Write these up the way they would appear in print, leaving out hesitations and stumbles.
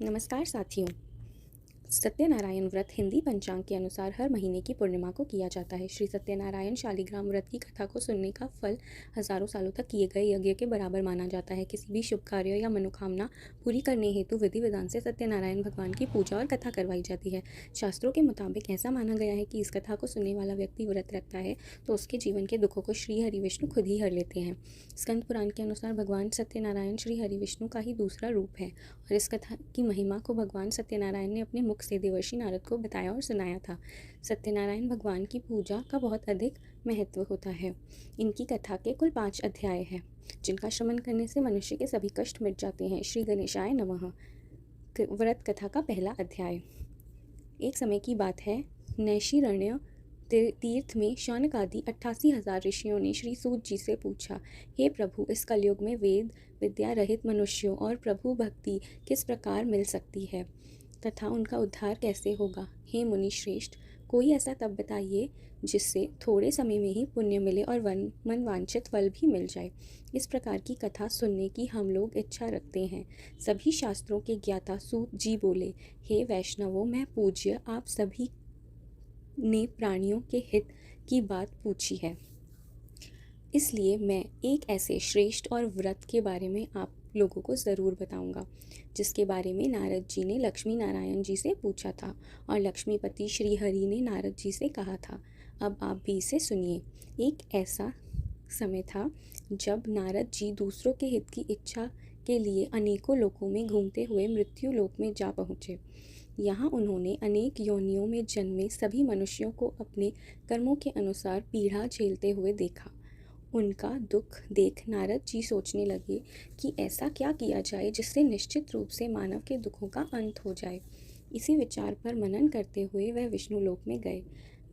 नमस्कार साथियों। सत्यनारायण व्रत हिंदी पंचांग के अनुसार हर महीने की पूर्णिमा को किया जाता है। श्री सत्यनारायण शालिग्राम व्रत की कथा को सुनने का फल हजारों सालों तक किए गए यज्ञ के बराबर माना जाता है। किसी भी शुभ कार्य या मनोकामना पूरी करने हेतु विधि विधान से सत्यनारायण भगवान की पूजा और कथा करवाई जाती है। शास्त्रों के मुताबिक ऐसा माना गया है कि इस कथा को सुनने वाला व्यक्ति व्रत रखता है तो उसके जीवन के दुखों को श्री हरि विष्णु खुद ही हर लेते हैं। स्कंद पुराण के अनुसार भगवान सत्यनारायण श्री हरि विष्णु का ही दूसरा रूप है और इस कथा की महिमा को भगवान सत्यनारायण ने अपने मुख से देवर्षि नारद को बताया और सुनाया था। सत्यनारायण भगवान की पूजा का बहुत अधिक महत्व होता है। इनकी कथा के कुल 5 अध्याय हैं जिनका श्रवण करने से मनुष्य के सभी कष्ट मिट जाते हैं। श्री गणेशाय नमः। व्रत कथा का पहला अध्याय। एक समय की बात है, नैशिरण्य तीर्थ में शौनक आदि 88,000 ऋषियों ने श्री सूत जी से पूछा, हे प्रभु, इस कलयुग में वेद विद्या रहित मनुष्यों और प्रभु भक्ति किस प्रकार मिल सकती है तथा उनका उद्धार कैसे होगा। हे मुनि श्रेष्ठ, कोई ऐसा तप बताइए जिससे थोड़े समय में ही पुण्य मिले और मन वांछित फल भी मिल जाए। इस प्रकार की कथा सुनने की हम लोग इच्छा रखते हैं। सभी शास्त्रों के ज्ञाता सूत जी बोले, हे वैष्णवों, मैं पूज्य आप सभी ने प्राणियों के हित की बात पूछी है, इसलिए मैं एक ऐसे श्रेष्ठ और व्रत के बारे में आप लोगों को ज़रूर बताऊंगा जिसके बारे में नारद जी ने लक्ष्मी नारायण जी से पूछा था और लक्ष्मीपति श्री हरि ने नारद जी से कहा था। अब आप भी इसे सुनिए। एक ऐसा समय था जब नारद जी दूसरों के हित की इच्छा के लिए अनेकों लोकों में घूमते हुए मृत्यु लोक में जा पहुँचे। यहाँ उन्होंने अनेक योनियों में जन्मे सभी मनुष्यों को अपने कर्मों के अनुसार पीड़ा झेलते हुए देखा। उनका दुख देख नारद जी सोचने लगे कि ऐसा क्या किया जाए जिससे निश्चित रूप से मानव के दुखों का अंत हो जाए। इसी विचार पर मनन करते हुए वह विष्णु लोक में गए।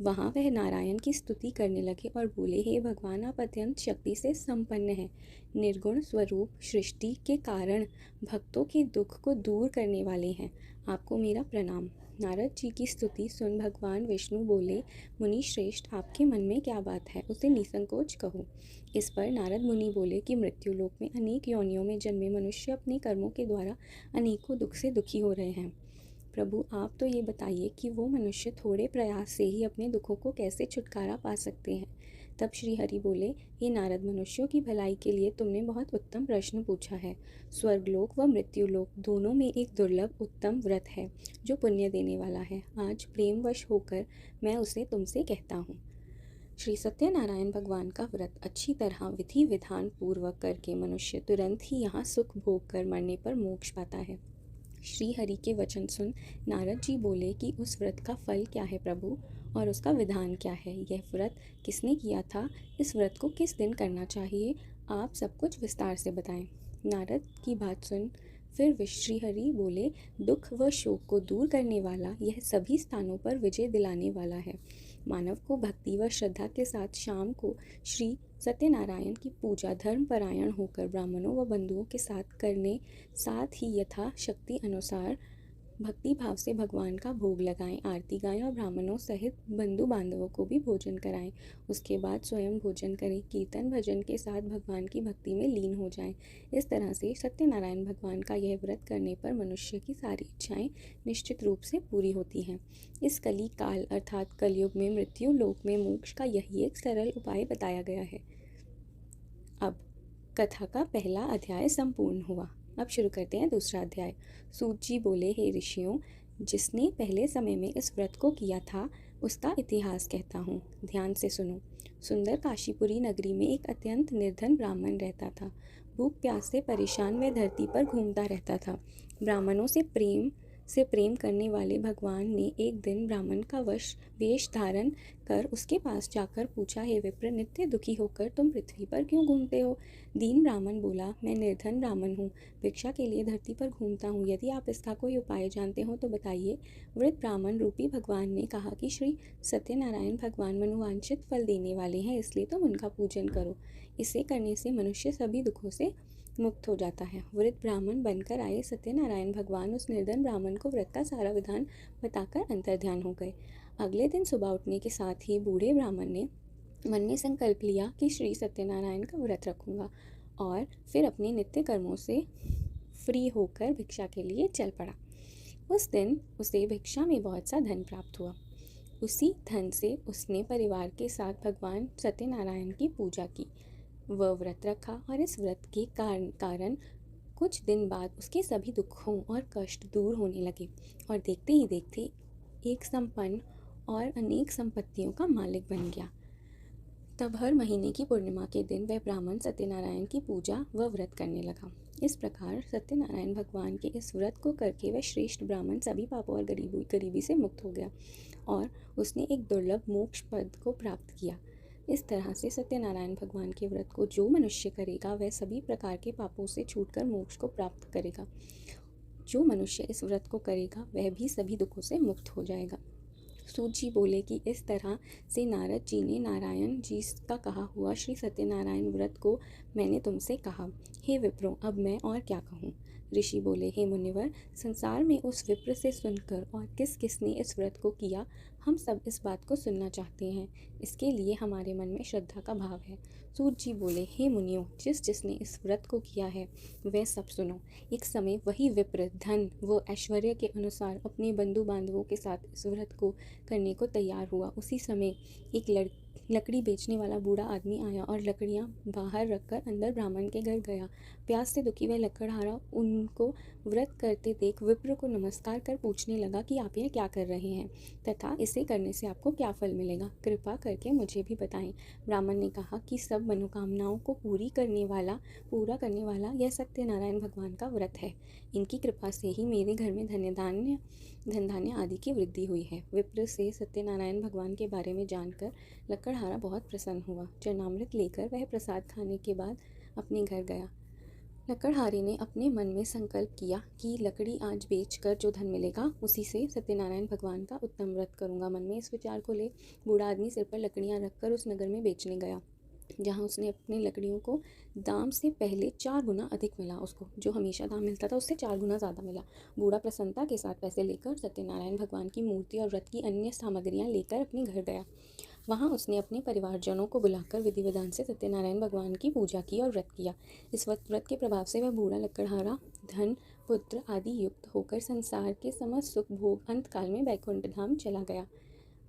वहाँ वह नारायण की स्तुति करने लगे और बोले, हे भगवान, आप अत्यंत शक्ति से संपन्न हैं, निर्गुण स्वरूप सृष्टि के कारण भक्तों के दुख को दूर करने वाले हैं, आपको मेरा प्रणाम। नारद जी की स्तुति सुन भगवान विष्णु बोले, मुनि श्रेष्ठ, आपके मन में क्या बात है, उसे निसंकोच कहो। इस पर नारद मुनि बोले कि मृत्यु लोक में अनेक योनियों में जन्मे मनुष्य अपने कर्मों के द्वारा अनेकों दुख से दुखी हो रहे हैं। प्रभु, आप तो ये बताइए कि वो मनुष्य थोड़े प्रयास से ही अपने दुखों को कैसे छुटकारा पा सकते हैं। तब श्री हरि बोले, ये नारद, मनुष्यों की भलाई के लिए तुमने बहुत उत्तम प्रश्न पूछा है। स्वर्गलोक व मृत्युलोक दोनों में एक दुर्लभ उत्तम व्रत है जो पुण्य देने वाला है। आज प्रेमवश होकर मैं उसे तुमसे कहता हूँ। श्री सत्यनारायण भगवान का व्रत अच्छी तरह विधि विधान पूर्वक करके मनुष्य तुरंत ही यहाँ सुख भोग कर मरने पर मोक्ष पाता है। श्री हरि के वचन सुन नारद जी बोले कि उस व्रत का फल क्या है प्रभु, और उसका विधान क्या है। यह व्रत किसने किया था, इस व्रत को किस दिन करना चाहिए, आप सब कुछ विस्तार से बताएं। नारद की बात सुन फिर श्री हरि बोले, दुख व शोक को दूर करने वाला, यह सभी स्थानों पर विजय दिलाने वाला है। मानव को भक्ति व श्रद्धा के साथ शाम को श्री सत्यनारायण की पूजा धर्मपरायण होकर ब्राह्मणों व बंधुओं के साथ करने, साथ ही यथा शक्ति अनुसार भक्ति भाव से भगवान का भोग लगाएं, आरती गाएं और ब्राह्मणों सहित बंधु बांधवों को भी भोजन कराएं। उसके बाद स्वयं भोजन करें, कीर्तन भजन के साथ भगवान की भक्ति में लीन हो जाएं। इस तरह से सत्यनारायण भगवान का यह व्रत करने पर मनुष्य की सारी इच्छाएं निश्चित रूप से पूरी होती हैं। इस कली काल अर्थात कलयुग में मृत्यु लोक में मोक्ष का यही एक सरल उपाय बताया गया है। अब कथा का पहला अध्याय संपूर्ण हुआ। अब शुरू करते हैं दूसरा अध्याय। सूत जी बोले, हे ऋषियों, जिसने पहले समय में इस व्रत को किया था उसका इतिहास कहता हूँ, ध्यान से सुनो। सुंदर काशीपुरी नगरी में एक अत्यंत निर्धन ब्राह्मण रहता था। भूख प्यास से परेशान वह धरती पर घूमता रहता था। ब्राह्मणों से प्रेम करने वाले भगवान ने एक दिन ब्राह्मण का वेश धारण कर उसके पास जाकर पूछा, हे विप्र, नित्य दुखी होकर तुम पृथ्वी पर क्यों घूमते हो। दीन ब्राह्मण बोला, मैं निर्धन ब्राह्मण हूँ, भिक्षा के लिए धरती पर घूमता हूँ, यदि आप इसका कोई उपाय जानते हो तो बताइए। वृद्ध ब्राह्मण रूपी भगवान ने कहा कि श्री सत्यनारायण भगवान मनोवांछित फल देने वाले हैं, इसलिए तुम उनका पूजन करो। इसे करने से मनुष्य सभी दुखों से मुक्त हो जाता है। वृद्ध ब्राह्मण बनकर आए सत्यनारायण भगवान उस निर्धन ब्राह्मण को व्रत का सारा विधान बताकर अंतर्ध्यान हो गए। अगले दिन सुबह उठने के साथ ही बूढ़े ब्राह्मण ने मन में संकल्प लिया कि श्री सत्यनारायण का व्रत रखूंगा और फिर अपने नित्य कर्मों से फ्री होकर भिक्षा के लिए चल पड़ा। उस दिन उसे भिक्षा में बहुत सा धन प्राप्त हुआ। उसी धन से उसने परिवार के साथ भगवान सत्यनारायण की पूजा की। वह व्रत रखा और इस व्रत के कारण कुछ दिन बाद उसके सभी दुखों और कष्ट दूर होने लगे और देखते ही देखते एक संपन्न और अनेक संपत्तियों का मालिक बन गया। तब हर महीने की पूर्णिमा के दिन वह ब्राह्मण सत्यनारायण की पूजा व व्रत करने लगा। इस प्रकार सत्यनारायण भगवान के इस व्रत को करके वह श्रेष्ठ ब्राह्मण सभी पापों और गरीबी से मुक्त हो गया और उसने एक दुर्लभ मोक्ष पद को प्राप्त किया। इस तरह से सत्यनारायण भगवान के व्रत को जो मनुष्य करेगा वह सभी प्रकार के पापों से छूटकर मोक्ष को प्राप्त करेगा। जो मनुष्य इस व्रत को करेगा वह भी सभी दुखों से मुक्त हो जाएगा। सूत जी बोले कि इस तरह से नारद जी ने नारायण जी का कहा हुआ श्री सत्यनारायण व्रत को मैंने तुमसे कहा। हे विप्रो, अब मैं और क्या कहूँ। ऋषि बोले, हे मुनिवर, संसार में उस विप्र से सुनकर और किस किसने इस व्रत को किया, हम सब इस बात को सुनना चाहते हैं। इसके लिए हमारे मन में श्रद्धा का भाव है। सूत जी बोले, हे मुनियों, जिसने इस व्रत को किया है वह सब सुनो। एक समय वही विप्र धन व ऐश्वर्य के अनुसार अपने बंधु बांधवों के साथ इस व्रत को करने को तैयार हुआ। उसी समय एक लकड़ी बेचने वाला बूढ़ा आदमी आया और लकड़ियां बाहर रखकर अंदर ब्राह्मण के घर गया। प्यास से दुखी वह लकड़हारा उनको व्रत करते देख विप्र को नमस्कार कर पूछने लगा कि आप यह क्या कर रहे हैं तथा इसे करने से आपको क्या फल मिलेगा, कृपा करके मुझे भी बताएं। ब्राह्मण ने कहा कि सब मनोकामनाओं को पूरा करने वाला यह सत्यनारायण भगवान का व्रत है। इनकी कृपा से ही मेरे घर में धन धान्य आदि की वृद्धि हुई है। विप्र से सत्यनारायण भगवान के बारे में जानकर लकड़हारा बहुत प्रसन्न हुआ। चरणामृत लेकर वह प्रसाद खाने के बाद अपने घर गया। लकड़हारे ने अपने मन में संकल्प किया कि लकड़ी आज बेचकर जो धन मिलेगा उसी से सत्यनारायण भगवान का उत्तम व्रत करूंगा। मन में इस विचार को ले बूढ़ा आदमी सिर पर लकड़ियां रखकर उस नगर में बेचने गया, जहाँ उसने अपनी लकड़ियों को दाम से पहले 4 गुना अधिक मिला। उसको जो हमेशा दाम मिलता था उससे 4 गुना ज़्यादा मिला। बूढ़ा प्रसन्नता के साथ पैसे लेकर सत्यनारायण भगवान की मूर्ति और व्रत की अन्य सामग्रियाँ लेकर अपने घर गया। वहाँ उसने अपने परिवारजनों को बुलाकर विधि विधान से सत्यनारायण भगवान की पूजा की और व्रत किया। इस व्रत के प्रभाव से वह बूढ़ा लकड़हारा धन पुत्र आदि युक्त होकर संसार के समस्त सुख भोग अंत काल में वैकुंठ धाम चला गया।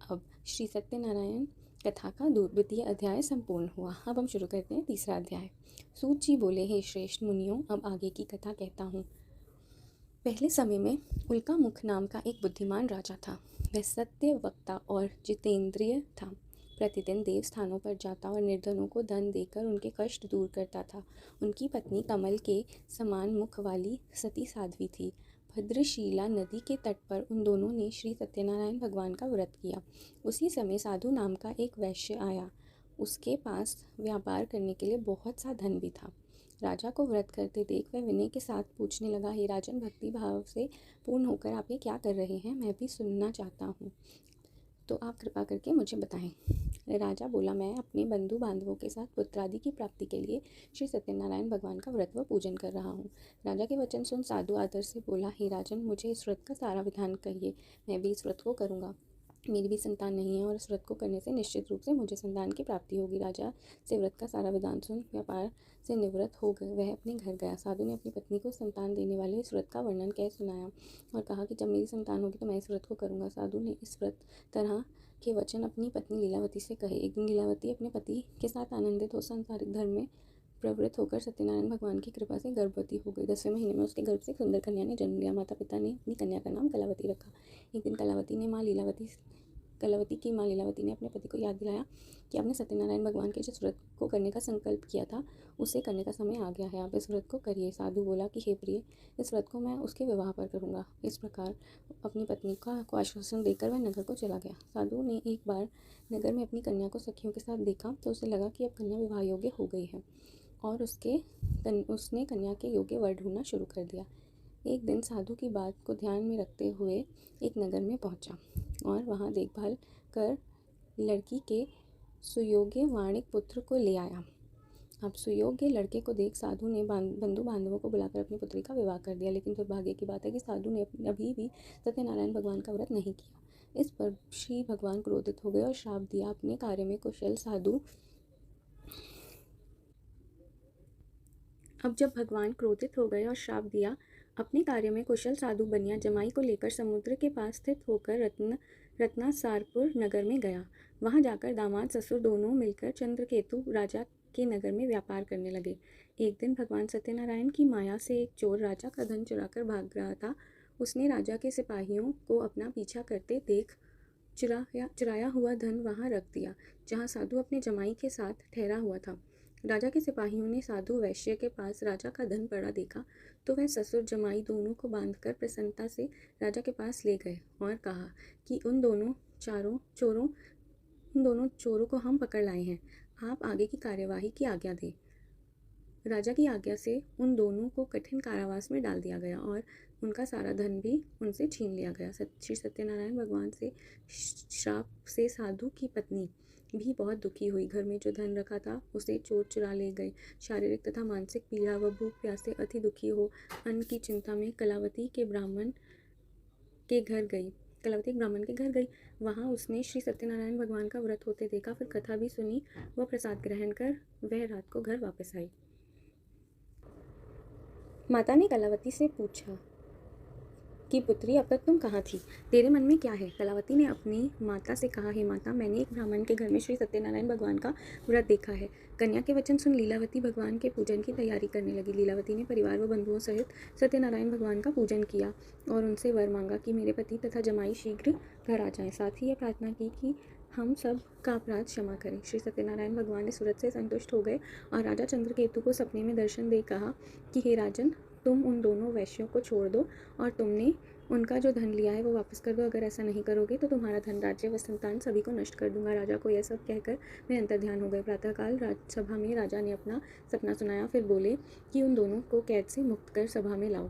अब श्री सत्यनारायण कथा का द्वितीय अध्याय संपूर्ण हुआ। अब हम शुरू करते हैं तीसरा अध्याय। सूत जी बोले, हे श्रेष्ठ मुनियों, अब आगे की कथा कहता हूँ। पहले समय में उल्का मुख नाम का एक बुद्धिमान राजा था। वह सत्य वक्ता और जितेंद्रिय था। प्रतिदिन देव स्थानों पर जाता और निर्धनों को धन देकर उनके कष्ट दूर करता था। उनकी पत्नी कमल के समान मुख वाली सती साध्वी थी। भद्रशीला नदी के तट पर उन दोनों ने श्री सत्यनारायण भगवान का व्रत किया। उसी समय साधु नाम का एक वैश्य आया। उसके पास व्यापार करने के लिए बहुत सा धन भी था। राजा को व्रत करते देख वह विनय के साथ पूछने लगा, हे राजन, भक्ति भाव से पूर्ण होकर आप ये क्या कर रहे हैं? मैं भी सुनना चाहता हूँ, तो आप कृपा करके मुझे बताएं। राजा बोला, मैं अपने बंधु बांधवों के साथ पुत्रादि की प्राप्ति के लिए श्री सत्यनारायण भगवान का व्रत व पूजन कर रहा हूँ। राजा के वचन सुन साधु आदर से बोला, हे राजन, मुझे इस व्रत का सारा विधान कहिए, मैं भी इस व्रत को करूँगा। मेरी भी संतान नहीं है और इस व्रत को करने से निश्चित रूप से मुझे संतान की प्राप्ति होगी। राजा से व्रत का सारा विधान सुन व्यापार से निवृत्त हो गए वह अपने घर गया। साधु ने अपनी पत्नी को संतान देने वाले इस व्रत का वर्णन कह सुनाया और कहा कि जब मेरी संतान होगी तो मैं इस व्रत को करूँगा। साधु ने इस व्रत तरह के वचन अपनी पत्नी लीलावती से कहे। एक दिन लीलावती अपने पति के साथ आनंदित हो सांसारिक धर्म में प्रवृत्त होकर सत्यनारायण भगवान की कृपा से गर्भवती हो गई। 10वें महीने में उसके गर्भ से एक सुंदर कन्या ने जन्म लिया। माता पिता ने अपनी कन्या का नाम कलावती रखा। एक दिन कलावती की माँ लीलावती ने अपने पति को याद दिलाया कि आपने सत्यनारायण भगवान के जिस व्रत को करने का संकल्प किया था उसे करने का समय आ गया है, आप इस व्रत को करिए। साधु बोला कि हे प्रिय, इस व्रत को मैं उसके विवाह पर करूँगा। इस प्रकार अपनी पत्नी को आश्वासन देकर वह नगर को चला गया। साधु ने एक बार नगर में अपनी कन्या को सखियों के साथ देखा तो उसे लगा कि अब कन्या विवाह योग्य हो गई है और उसने कन्या के योग्य वर ढूंढना शुरू कर दिया। एक दिन साधु की बात को ध्यान में रखते हुए एक नगर में पहुंचा और वहां देखभाल कर लड़की के सुयोग्य वाणिक पुत्र को ले आया। अब सुयोग्य लड़के को देख साधु ने बंधु बांधवों को बुलाकर अपनी पुत्री का विवाह कर दिया। लेकिन दुर्भाग्य की बात है कि साधु ने अभी भी सत्यनारायण भगवान का व्रत नहीं किया। इस पर श्री भगवान क्रोधित हो गए और श्राप दिया। अपने कार्य में कुशल साधु अब जब भगवान क्रोधित हो गए और श्राप दिया अपने कार्य में कुशल साधु बनिया जमाई को लेकर समुद्र के पास स्थित होकर रत्नासारपुर नगर में गया। वहां जाकर दामाद ससुर दोनों मिलकर चंद्रकेतु राजा के नगर में व्यापार करने लगे। एक दिन भगवान सत्यनारायण की माया से एक चोर राजा का धन चुराकर भाग रहा था। उसने राजा के सिपाहियों को अपना पीछा करते देख चुराया हुआ धन वहां रख दिया जहां साधु अपने जमाई के साथ ठहरा हुआ था। राजा के सिपाहियों ने साधु वैश्य के पास राजा का धन पड़ा देखा तो वह ससुर जमाई दोनों को बांधकर प्रसन्नता से राजा के पास ले गए और कहा कि उन दोनों चोरों को हम पकड़ लाए हैं, आप आगे की कार्यवाही की आज्ञा दें। राजा की आज्ञा से उन दोनों को कठिन कारावास में डाल दिया गया और उनका सारा धन भी उनसे छीन लिया गया। श्री सत्यनारायण भगवान से श्राप से साधु की पत्नी भी बहुत दुखी हुई। घर में जो धन रखा था उसे चोर चुरा ले गए। शारीरिक तथा मानसिक पीड़ा व भूख प्यास से अति दुखी हो अन्न की चिंता में कलावती एक ब्राह्मण के घर गई। वहाँ उसने श्री सत्यनारायण भगवान का व्रत होते देखा, फिर कथा भी सुनी व प्रसाद ग्रहण कर वह रात को घर वापस आई। माता ने कलावती से पूछा कि पुत्री, अब तक तुम कहाँ थी? तेरे मन में क्या है? कलावती ने अपनी माता से कहा, हे माता, मैंने एक ब्राह्मण के घर में श्री सत्यनारायण भगवान का व्रत देखा है। कन्या के वचन सुन लीलावती भगवान के पूजन की तैयारी करने लगी। लीलावती ने परिवार व बंधुओं सहित सत्यनारायण भगवान का पूजन किया और उनसे वर मांगा कि मेरे पति तथा जमाई शीघ्र घर आ जाएं। साथ ही यह प्रार्थना की कि हम सब का अपराध क्षमा करें। श्री सत्यनारायण भगवान इस व्रत से संतुष्ट हो गए और राजा चंद्रकेतु को सपने में दर्शन दे कहा कि हे राजन, तुम उन दोनों वैश्यों को छोड़ दो और तुमने उनका जो धन लिया है वो वापस कर दो। अगर ऐसा नहीं करोगे तो तुम्हारा धन, राज्य व संतान सभी को नष्ट कर दूंगा। राजा को यह सब कहकर वे अंतर्ध्यान हो गए। प्रातःकाल राजसभा में राजा ने अपना सपना सुनाया। फिर बोले कि उन दोनों को कैद से मुक्त कर सभा में लाओ।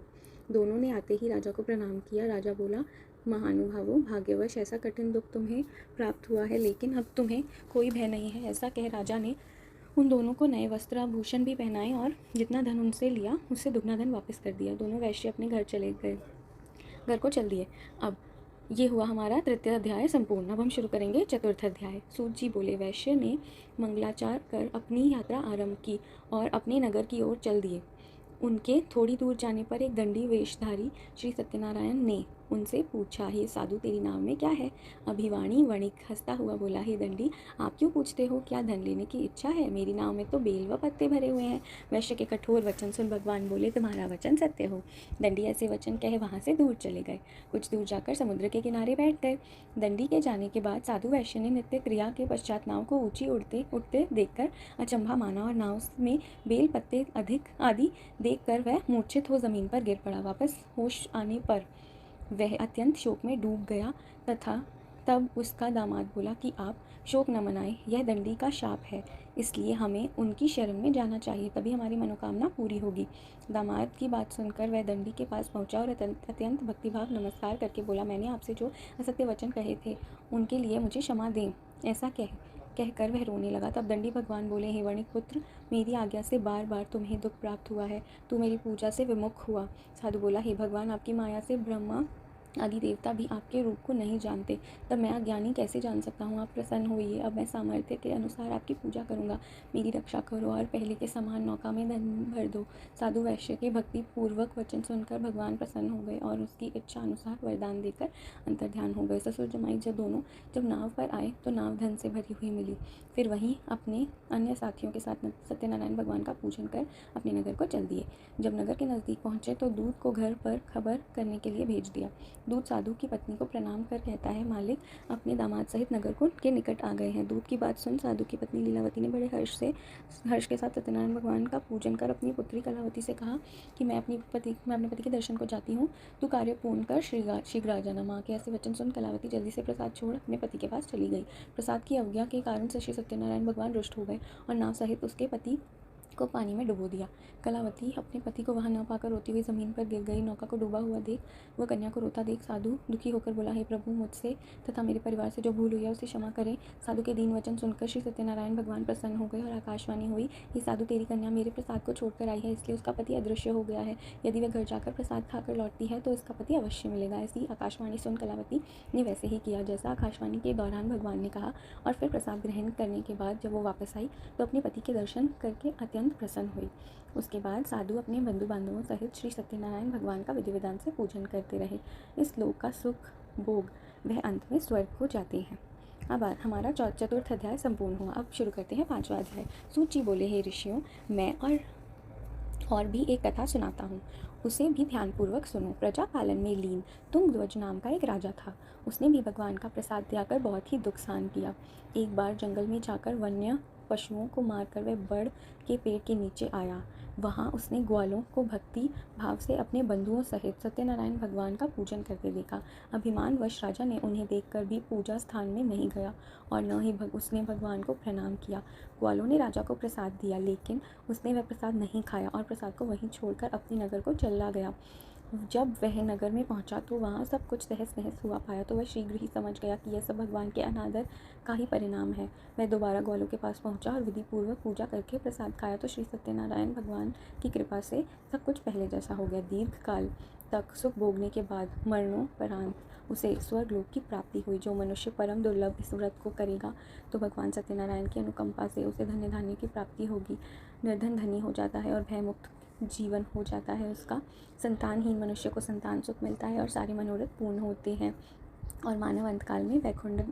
दोनों ने आते ही राजा को प्रणाम किया। राजा बोला, महानुभावों, भाग्यवश ऐसा कठिन दुख तुम्हें प्राप्त हुआ है, लेकिन अब तुम्हें कोई भय नहीं है। ऐसा कह राजा ने उन दोनों को नए वस्त्र आभूषण भी पहनाए और जितना धन उनसे लिया उससे दुगना धन वापस कर दिया। दोनों वैश्य अपने घर को चल दिए। अब ये हुआ हमारा तृतीय अध्याय संपूर्ण। अब हम शुरू करेंगे चतुर्थ अध्याय। सूत जी बोले, वैश्य ने मंगलाचार कर अपनी यात्रा आरंभ की और अपने नगर की ओर चल दिए। उनके थोड़ी दूर जाने पर एक दंडी वेशधारी श्री सत्यनारायण ने उनसे पूछा, हे साधु, तेरी नाव में क्या है? अभिवाणी वणिक हंसता हुआ बोला, हे दंडी, आप क्यों पूछते हो? क्या धन लेने की इच्छा है? मेरी नाव में तो बेल व पत्ते भरे हुए हैं। वैश्य के कठोर वचन सुन भगवान बोले, तुम्हारा वचन सत्य हो। दंडी ऐसे वचन कहे वहाँ से दूर चले गए। कुछ दूर जाकर समुद्र के किनारे बैठ गए। दंडी के जाने के बाद साधु वैश्य ने नित्य क्रिया के पश्चात नाव को ऊंची उठते देखकर अचंभा माना और नाव में बेल पत्ते आदि देखकर वह मूर्छित हो जमीन पर गिर पड़ा। वापस होश आने पर वह अत्यंत शोक में डूब गया तथा तब उसका दामाद बोला कि आप शोक न मनाएं, यह दंडी का शाप है, इसलिए हमें उनकी शरण में जाना चाहिए, तभी हमारी मनोकामना पूरी होगी। दामाद की बात सुनकर वह दंडी के पास पहुंचा और अत्यंत भक्तिभाव नमस्कार करके बोला, मैंने आपसे जो असत्य वचन कहे थे उनके लिए मुझे क्षमा दें। ऐसा कहकर वह रोने लगा। तब दंडी भगवान बोले, हे वणिक पुत्र, मेरी आज्ञा से बार बार तुम्हें दुख प्राप्त हुआ है, तू मेरी पूजा से विमुख हुआ। साधु बोला, हे भगवान, आपकी माया से ब्रह्मा आदि देवता भी आपके रूप को नहीं जानते, तब मैं अज्ञानी कैसे जान सकता हूँ? आप प्रसन्न होइए, अब मैं सामर्थ्य के अनुसार आपकी पूजा करूँगा। मेरी रक्षा करो और पहले के समान नौका में धन भर दो। साधु वैश्य के भक्ति पूर्वक वचन सुनकर भगवान प्रसन्न हो गए और उसकी इच्छा अनुसार वरदान देकर अंतर्ध्यान हो गए। ससुर जमाई जब नाव पर आए तो नाव धन से भरी हुई मिली। फिर वहीं अपने अन्य साथियों के साथ सत्यनारायण भगवान का पूजन कर अपने नगर को चल दिए। जब नगर के नज़दीक पहुँचे तो दूत को घर पर खबर करने के लिए भेज दिया। दूत साधु की पत्नी को प्रणाम कर कहता है, मालिक अपने दामाद सहित नगर के निकट आ गए हैं। दूत की बात सुन साधु की पत्नी लीलावती ने बड़े हर्ष के साथ सत्यनारायण भगवान का पूजन कर अपनी पुत्री कलावती से कहा कि मैं अपने पति के दर्शन को जाती हूँ, तू कार्य पूर्ण कर शीघ्र आ जाना। माँ के ऐसे वचन सुन कलावती जल्दी से प्रसाद छोड़ अपने पति के पास चली गई। प्रसाद की अवज्ञा के कारण श्री सत्यनारायण भगवान रुष्ट हो गए और नाव सहित उसके पति को पानी में डुबो दिया। कलावती अपने पति को वहां न पाकर रोती हुई जमीन पर गिर गई। नौका को डूबा हुआ देख वह कन्या को रोता देख साधु दुखी होकर बोला, हे प्रभु, मुझसे तथा मेरे परिवार से जो भूल हुई है उसे क्षमा करें। साधु के दीन वचन सुनकर श्री सत्यनारायण भगवान प्रसन्न हो गए और आकाशवाणी हुई, ये साधु, तेरी कन्या मेरे प्रसाद को छोड़कर आई है, इसलिए उसका पति अदृश्य हो गया है। यदि वह घर जाकर प्रसाद खाकर लौटती है तो इसका पति अवश्य मिलेगा। ऐसी आकाशवाणी सुन कलावती ने वैसे ही किया जैसा आकाशवाणी के दौरान भगवान ने कहा और फिर प्रसाद ग्रहण करने के बाद जब वो वापस आई तो अपने पति के दर्शन करके अत्यंत अत्यंत प्रसन्न हुई। उसके बाद साधु अपने बंधु बांधवों सहित श्री सत्यनारायण भगवान का विधि विधान से पूजन करते रहे। इस लोक का सुख भोग वह अंत में स्वर्ग को जाते हैं। अब हमारा चतुर्थ अध्याय संपूर्ण हुआ। अब शुरू करते हैं 5वां अध्याय। सूत जी बोले, हे ऋषियों, मैं और भी एक कथा सुनाता हूँ, उसे भी ध्यानपूर्वक सुनो। प्रजा पालन में लीन तुंगध्वज नाम का एक राजा था। उसने भी भगवान का प्रसाद त्यागकर बहुत ही दुख सहन किया। एक बार जंगल में जाकर वन्य पशुओं को मारकर वह बड़ के पेड़ के नीचे आया। वहाँ उसने ग्वालों को भक्ति भाव से अपने बंधुओं सहित सत्यनारायण भगवान का पूजन करते देखा। अभिमानवश राजा ने उन्हें देखकर भी पूजा स्थान में नहीं गया और न ही उसने भगवान को प्रणाम किया। ग्वालों ने राजा को प्रसाद दिया, लेकिन उसने वह प्रसाद नहीं खाया और प्रसाद को वहीं छोड़कर अपने नगर को चला गया। जब वह नगर में पहुंचा तो वहाँ सब कुछ तहस नहस हुआ पाया तो वह शीघ्र ही समझ गया कि यह सब भगवान के अनादर का ही परिणाम है। वह दोबारा ग्वालों के पास पहुंचा और विधि पूर्वक पूजा करके प्रसाद खाया तो श्री सत्यनारायण भगवान की कृपा से सब कुछ पहले जैसा हो गया। दीर्घ काल तक सुख भोगने के बाद मरणोपरांत उसे स्वर्गलोक की प्राप्ति हुई। जो मनुष्य परम दुर्लभ इस व्रत को करेगा तो भगवान सत्यनारायण की अनुकंपा से उसे धन्य धान्य की प्राप्ति होगी। निर्धन धनी हो जाता है और भयमुक्त जीवन हो जाता है उसका। संतानहीन मनुष्य को संतान सुख मिलता है और सारे मनोरथ पूर्ण होते हैं और मानव अंतकाल में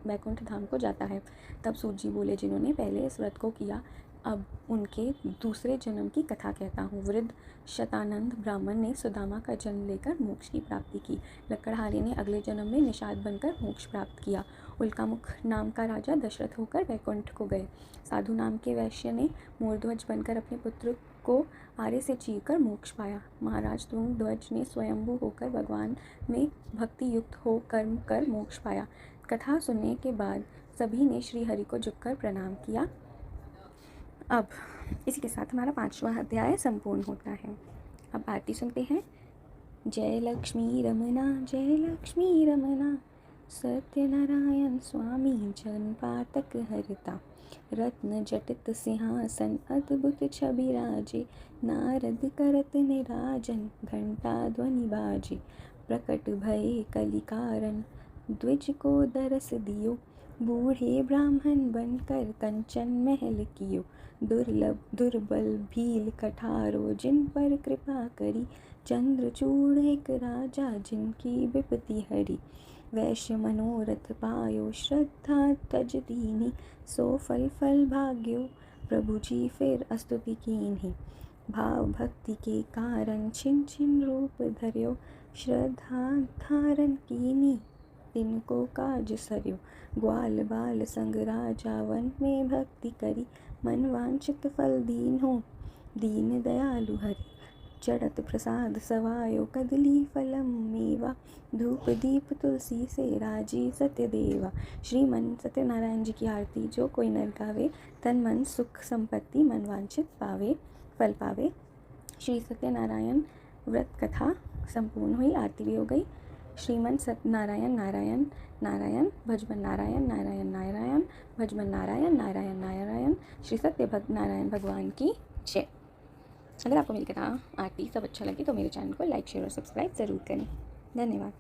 वैकुंठ धाम को जाता है। तब सूत जी बोले, जिन्होंने पहले इस व्रत को किया, अब उनके दूसरे जन्म की कथा कहता हूँ। वृद्ध शतानंद ब्राह्मण ने सुदामा का जन्म लेकर मोक्ष की प्राप्ति की। लकड़हारे ने अगले जन्म में निषाद बनकर मोक्ष प्राप्त किया। उल्कामुख नाम का राजा दशरथ होकर वैकुंठ को गए। साधु नाम के वैश्य ने मोरध्वज बनकर अपने पुत्र को आरे से चीरकर मोक्ष पाया। महाराज तुंगध्वज ने स्वयंभू होकर भगवान में भक्ति युक्त हो कर्म कर मोक्ष पाया। कथा सुनने के बाद सभी ने श्री हरि को झुककर प्रणाम किया। अब इसी के साथ हमारा 5वां अध्याय संपूर्ण होता है। अब आरती सुनते हैं। जय लक्ष्मी रमना, जय लक्ष्मी रमना, सत्यनारायण स्वामी जन पातक हरता। रत्न जटित सिंहासन अद्भुत छवि राजे, नारद करत निराजन घंटा ध्वनि बाजे। प्रकट भये कलिकारण द्विज को दरस दियो, बूढ़े ब्राह्मण बनकर कंचन महल कियो। दुर्लभ दुर्बल भील कठारो जिन पर कृपा करी, चंद्रचूड़ एक राजा जिनकी विपत्ति हरी। वैश्य मनोरथ पायो श्रद्धा तज दीनी, सो फल फल भाग्यो प्रभु जी फिर स्तुति कीन्ही। भाव भक्ति के कारण छिन छिन रूप धर्यो, श्रद्धा धारण कीनी तिनको काज सर्यो। ग्वाल बाल संग राजा वन में भक्ति करी, मन वांछित फल दीन हो दीन दयालु हरि। चढ़त प्रसाद सवायो कदली फलम मेवा, धूप दीप तुलसी से राजी सत्य देवा। श्रीमन सत्यनारायण जी की आरती जो कोई नर गावे, तन मन सुख संपत्ति मन वांछित पावे फल पावे। श्री सत्यनारायण व्रत कथा संपूर्ण हुई, आरती भी हो गई। श्रीमन सत्यनारायण नारायण नारायण भजमन नारायण नारायण नारायण भजमन नारायण नारायण नारायण। श्री सत्य भक्त नारायण भगवान की जय। अगर आपको मेरी कथा आरती सब अच्छा लगे तो मेरे चैनल को लाइक शेयर और सब्सक्राइब ज़रूर करें। धन्यवाद।